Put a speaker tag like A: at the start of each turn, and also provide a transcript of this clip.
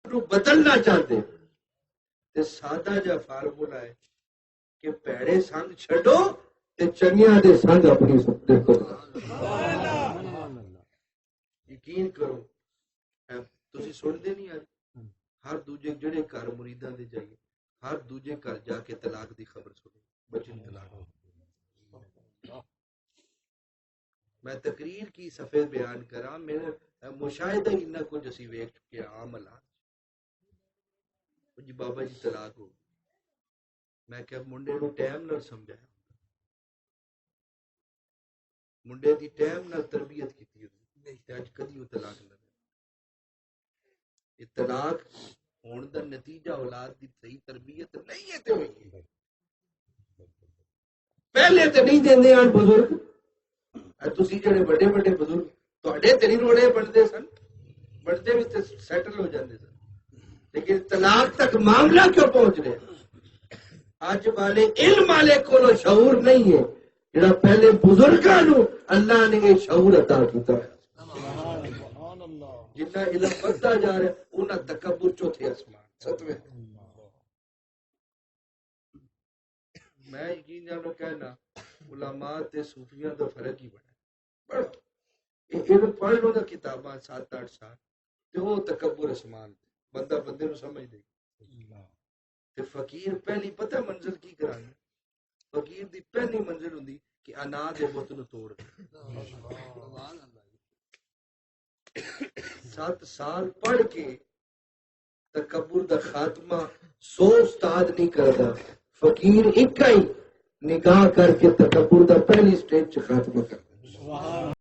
A: بدلنا چاہتے تے سادہ جا فارمولا ہے کہ پیڑے سنگ چھڈو تے چنگیاں دے سنگ اپنی سکتے کرو. یقین کرو تسی سنتے نہیں آج ہر دوجے جڑے گھر مریداں دے جائیے ہر دوجے گھر جا کے طلاق دی خبر سنو بچن طلاق. میں تقریر کی صفحے بیان کرا میرے مشاہدہ اتنا کچھ اسی ویکھ چکے عام حالات جی بابا جی طلاق ہو میں کہ منڈے نو ٹائم نال سمجھایا منڈے دی ٹائم نال تربیت کیتی تے اج کدی او طلاق نہ یہ طلاق ہون دا نتیجہ اولاد دی صحیح تربیت نہیں ہے تے ہوئی ہے. پہلے تے نہیں دیندے آن بزرگ تسی جڑے بڑے بڑے بزرگ تواڈے تے نہیں روڑے بنتے سن بنتے بھی تے سیٹل ہو جاندے سن لیکن طلاق تک معاملہ کیوں پہنچ رہے اج والے علم والے کولو شعور نہیں ہے جڑا پہلے بزرگاں نو اللہ نے یہ شعور عطا کیتا ہے. جتنا علم بڑھتا جا رہا ہے انہاں تکبر چوتھے آسمان ستویں. میں یقین جانو کہنا علماء تے صوفیاں دا فرق ہی بڑا علم پڑھ لو نا کتاباں 7-8 سال تے وہ تکبر آسمان بندہ بندے نو سمجھ دے. تے فقیر پہلی پتہ منزل کی کرانا فقیر دی پہلی منزل ہوندی کہ انا دے بت نو توڑ دے. 7 سال پڑھ کے تکبر دا خاتمہ 100 استاد نہیں کردا فقیر ایک ہی نگاہ کر کے تکبر دا پہلی سٹیج خاتمہ کردا.